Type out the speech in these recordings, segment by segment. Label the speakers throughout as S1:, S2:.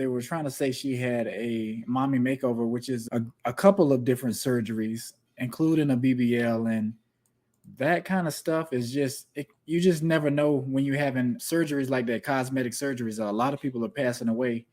S1: They were trying to say she had a mommy makeover, which is a couple of different surgeries, including a BBL. And that kind of stuff is you just never know when you're having surgeries like that, cosmetic surgeries. A lot of people are passing away.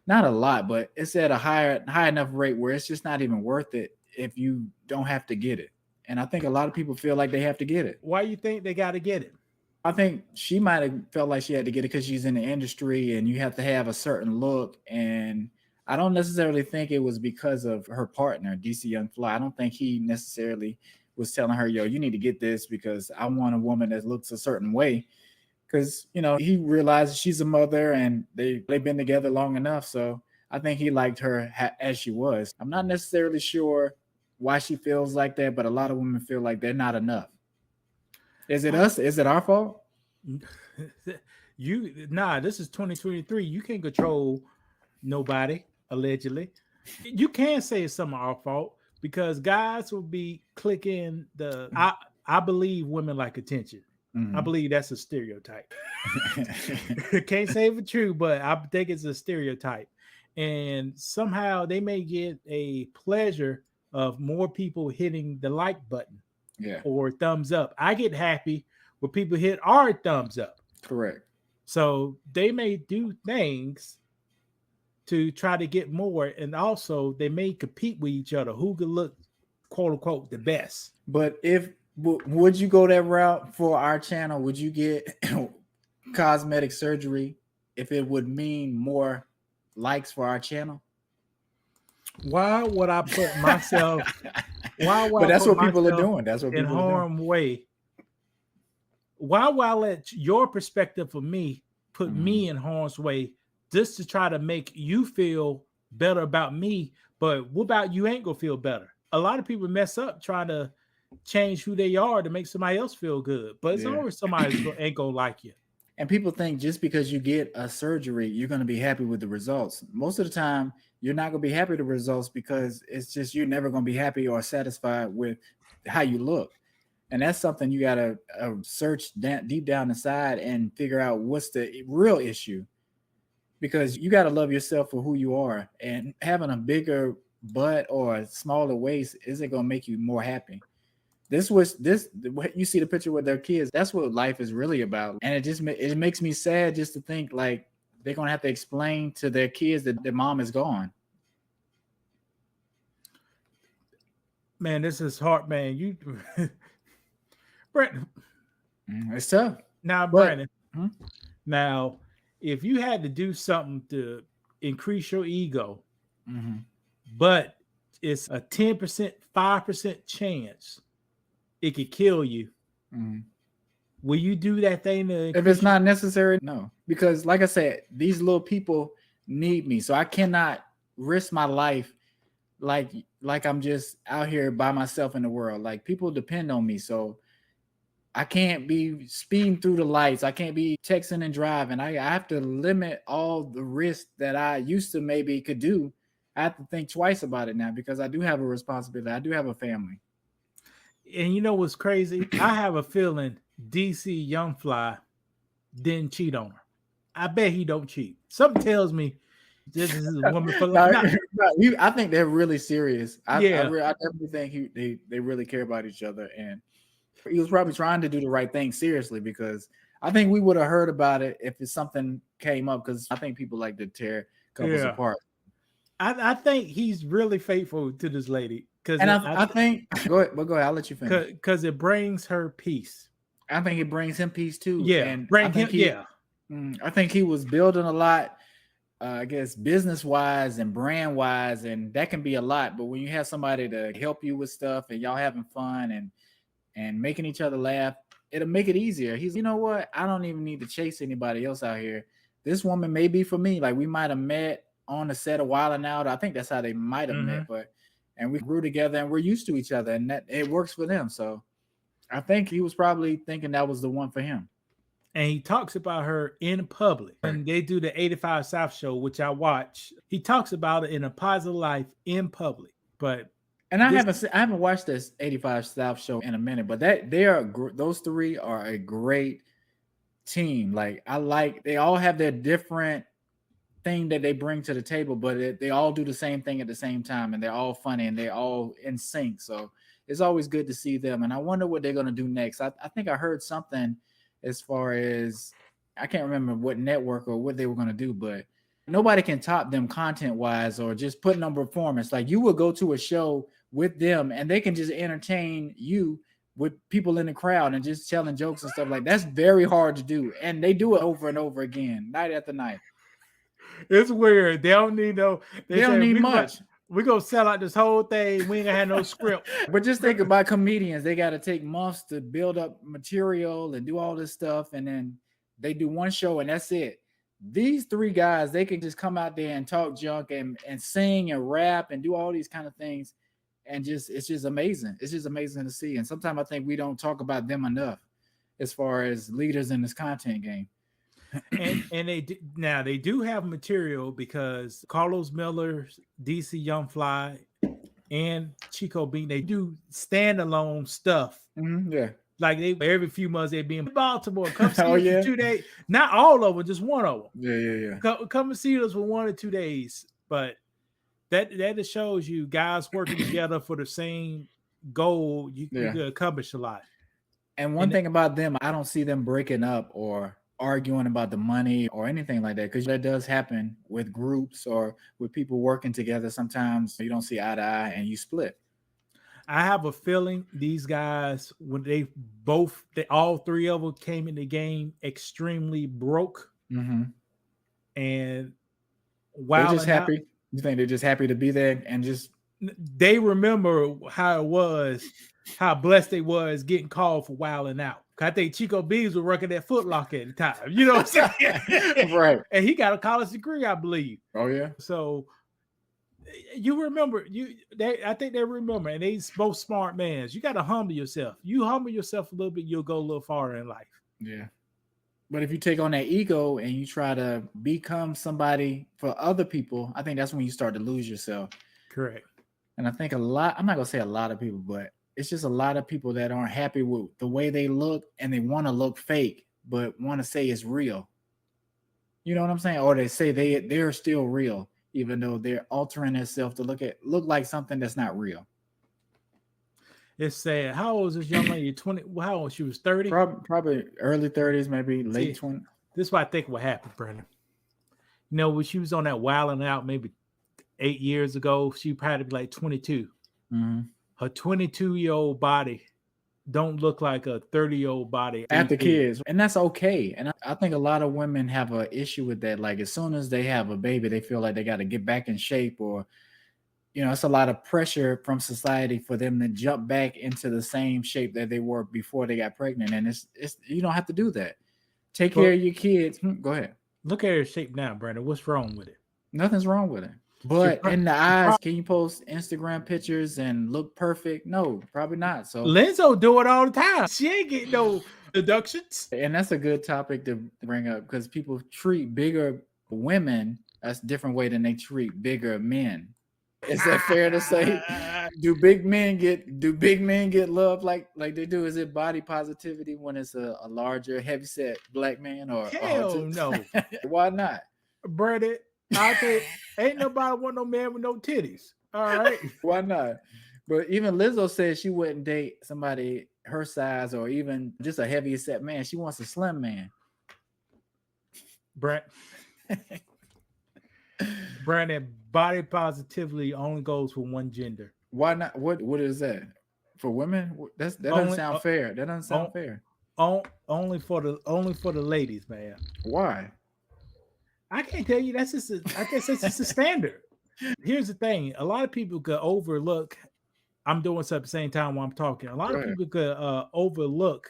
S1: Not a lot, but it's at a high enough rate where it's just not even worth it if you don't have to get it. And I think a lot of people feel like they have to get it.
S2: Why you think they got to get it?
S1: I think she might have felt like she had to get it because she's in the industry and you have to have a certain look. And I don't necessarily think it was because of her partner, DC Young Fly. I don't think he necessarily was telling her, yo, you need to get this because I want a woman that looks a certain way. Because, he realizes she's a mother and they've been together long enough. So I think he liked her as she was. I'm not necessarily sure why she feels like that, but a lot of women feel like they're not enough. Is it us? Is it our fault?
S2: This is 2023. You can't control nobody, allegedly. You can say it's some of our fault because guys will be clicking I believe women like attention. Mm-hmm. I believe that's a stereotype. Can't say it's true, but I think it's a stereotype. And somehow they may get a pleasure of more people hitting the like button.
S1: Yeah.
S2: Or thumbs up. I get happy when people hit our thumbs up.
S1: Correct.
S2: So they may do things to try to get more, and also they may compete with each other who could look, quote unquote, the best.
S1: But would you go that route for our channel? Would you get cosmetic surgery if it would mean more likes for our channel?
S2: Why would I put myself?
S1: But that's what people are doing. That's what people are doing.
S2: Way. Why would I let your perspective of me put me in harm's way just to try to make you feel better about me? But what about you ain't gonna feel better? A lot of people mess up trying to change who they are to make somebody else feel good. But it's always somebody ain't gonna like you.
S1: And people think just because you get a surgery, you're going to be happy with the results. Most of the time, you're not going to be happy with the results because it's just you're never going to be happy or satisfied with how you look. And that's something you got to search deep down inside and figure out what's the real issue. Because you got to love yourself for who you are. And having a bigger butt or a smaller waist isn't going to make you more happy. You see the picture with their kids. That's what life is really about. And it makes me sad just to think like they're going to have to explain to their kids that their mom is gone.
S2: Man, this is hard, man. Brandon.
S1: It's tough.
S2: Now, Brandon, now, if you had to do something to increase your ego, but it's a 10%, 5% chance it could kill you. Will you do that thing?
S1: If it's not necessary, no. Because like I said, these little people need me. So I cannot risk my life like I'm just out here by myself in the world. Like people depend on me. So I can't be speeding through the lights. I can't be texting and driving. I have to limit all the risks that I used to maybe could do. I have to think twice about it now because I do have a responsibility. I do have a family.
S2: And you know what's crazy? I have a feeling DC Young Fly didn't cheat on her. I bet he don't cheat. Something tells me this is a woman for life.
S1: I think they're really serious. I definitely think they really care about each other, and he was probably trying to do the right thing seriously because I think we would have heard about it if something came up because I think people like to tear couples apart.
S2: I think he's really faithful to this lady.
S1: And I think go ahead. I'll let you finish.
S2: Because it brings her peace.
S1: I think it brings him peace too.
S2: Yeah,
S1: and I think he was building a lot. I guess business wise and brand wise, and that can be a lot. But when you have somebody to help you with stuff and y'all having fun and making each other laugh, it'll make it easier. He's, you know what? I don't even need to chase anybody else out here. This woman may be for me. Like we might have met on the set of Wild 'N Out. I think that's how they might have met, and we grew together and we're used to each other and that it works for them. So I think he was probably thinking that was the one for him.
S2: And he talks about her in public. And they do the 85 South show, which I watch. He talks about it in a positive life in public.
S1: And I haven't watched this 85 South show in a minute, but those three are a great team. Like they all have their different thing that they bring to the table, but they all do the same thing at the same time, and they're all funny and they're all in sync. So it's always good to see them. And I wonder what they're gonna do next. I think I heard something as far as I can't remember what network or what they were gonna do, but nobody can top them content wise or just putting on performance. Like you will go to a show with them and they can just entertain you with people in the crowd and just telling jokes and stuff like that's very hard to do. And they do it over and over again, night after night.
S2: It's weird. They don't need no.
S1: They don't
S2: say
S1: need much.
S2: We're gonna sell out this whole thing. We ain't gonna have no script.
S1: But just think about comedians. They got to take months to build up material and do all this stuff. And then they do one show and that's it. These three guys, they can just come out there and talk junk and sing and rap and do all these kind of things. And just it's just amazing. It's just amazing to see. And sometimes I think we don't talk about them enough as far as leaders in this content game.
S2: and they do have material because Carlos Miller, DC Young Fly, and Chico Bean, they do standalone stuff.
S1: Yeah.
S2: Like they every few months they'd be in Baltimore. Come see
S1: Oh,
S2: us
S1: yeah.
S2: for 2 days. Not all of them, just one of them.
S1: Yeah.
S2: Come and see us for 1 or 2 days. But that just shows you guys working together for the same goal. You can accomplish a lot.
S1: And one thing about them, I don't see them breaking up or arguing about the money or anything like that, because that does happen with groups or with people working together. Sometimes you don't see eye to eye and you split.
S2: I have a feeling these guys, when all three of them came in the game extremely broke, and
S1: they're just happy. You think they're just happy to be there and just
S2: they remember how it was, how blessed they was getting called for wilding out. I think Chico Beans was working at Foot Locker at the time. You know what I'm saying?
S1: Right.
S2: And he got a college degree, I believe.
S1: Oh yeah.
S2: So you remember, I think they remember, and they both smart mans. You got to humble yourself. You humble yourself a little bit, you'll go a little farther in life.
S1: Yeah. But if you take on that ego and you try to become somebody for other people, I think that's when you start to lose yourself.
S2: Correct.
S1: And I think I'm not going to say a lot of people, but it's just a lot of people that aren't happy with the way they look and they want to look fake, but want to say it's real. You know what I'm saying? Or they say they're still real, even though they're altering themselves to look like something that's not real.
S2: It's sad. How old is this young lady? 20? How old? She was 30?
S1: Probably early 30s, maybe late 20s.
S2: This is what I think what happened, Brandon. You know, when she was on that wilding out maybe 8 years ago, she probably be like 22. Her 22-year-old body don't look like a 30-year-old body
S1: at the kids, and that's okay. And I think a lot of women have an issue with that. Like as soon as they have a baby, they feel like they got to get back in shape, or it's a lot of pressure from society for them to jump back into the same shape that they were before they got pregnant. And it's you don't have to do that. Take care of your kids. Go ahead.
S2: Look at her shape now, Brandon. What's wrong with it?
S1: Nothing's wrong with it. But in the eyes, can you post Instagram pictures and look perfect? No, probably not. So
S2: Lizzo do it all the time. She ain't getting no deductions.
S1: And that's a good topic to bring up because people treat bigger women that's a different way than they treat bigger men. Is that fair to say? Do big men get love like they do? Is it body positivity when it's a larger, heavyset black man? Or
S2: hell no?
S1: Why not,
S2: Brandon? I think ain't nobody want no man with no titties. All right.
S1: Why not? But even Lizzo said she wouldn't date somebody her size or even just a heavier set man. She wants a slim man.
S2: Brandon, body positivity only goes for one gender.
S1: Why not? What is that? For women? That doesn't sound fair. That doesn't sound fair.
S2: Only for the ladies, man.
S1: Why?
S2: I can't tell you. I guess that's just a standard. Here's the thing: a lot of people could overlook. I'm doing something at the same time while I'm talking. A lot of people could overlook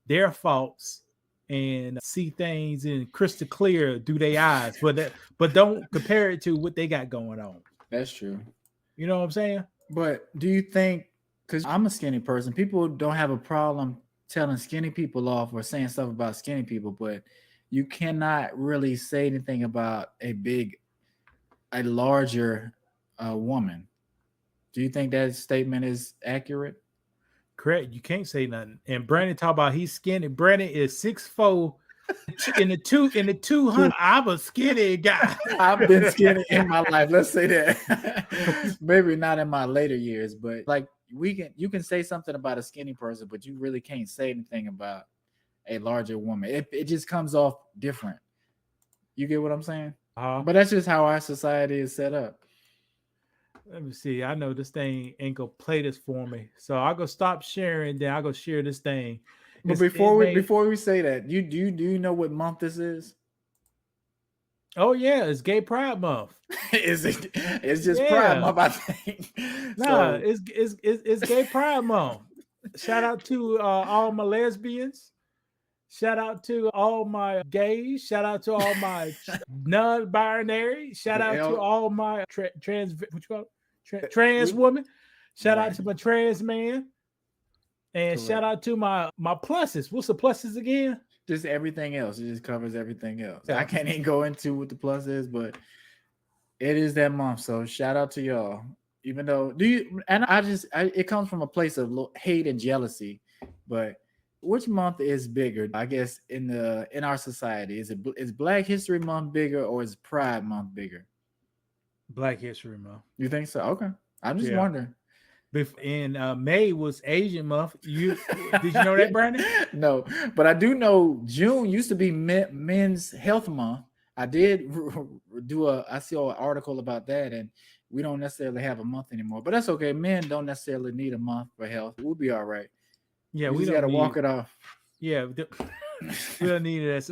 S2: their faults and see things in crystal clear through their eyes, but don't compare it to what they got going on.
S1: That's true.
S2: You know what I'm saying?
S1: But do you think? Because I'm a skinny person, people don't have a problem telling skinny people off or saying stuff about skinny people, but you cannot really say anything about a larger woman. Do you think that statement is accurate?
S2: Correct. You can't say nothing. And Brandon talk about he's skinny. Brandon is 6'4", In the 200, I'm a skinny guy.
S1: I've been skinny in my life. Let's say that. Maybe not in my later years, but like you can say something about a skinny person, but you really can't say anything about a larger woman. It just comes off different. You get what I'm saying? But that's just how our society is set up.
S2: Let me see. I know this thing ain't gonna play this for me, so I'll go stop sharing. Then I'll go share this thing.
S1: But before we say that, do you know what month this is?
S2: Oh yeah, it's Gay Pride Month.
S1: Is it? It's just Pride Month, I think.
S2: Nah, it's Gay Pride Month. Shout out to all my lesbians. Shout out to all my gays. Shout out to all my non-binary. Shout out to all my trans women. Shout out to my trans man. And shout out to my pluses. What's the pluses again?
S1: Just everything else. It just covers everything else. I can't even go into what the plus is, but it is that month. So shout out to y'all. Even though it comes from a place of hate and jealousy. But which month is bigger? I guess in our society, is Black History Month bigger or is Pride Month bigger?
S2: Black History Month.
S1: You think so? Okay, I'm just wondering.
S2: In May was Asian Month. Did you know that, Brandon?
S1: No, but I do know June used to be Men's Health Month. I did I saw an article about that, and we don't necessarily have a month anymore. But that's okay. Men don't necessarily need a month for health. We'll be all right.
S2: Yeah,
S1: we just got to walk it off.
S2: Yeah, we don't need it.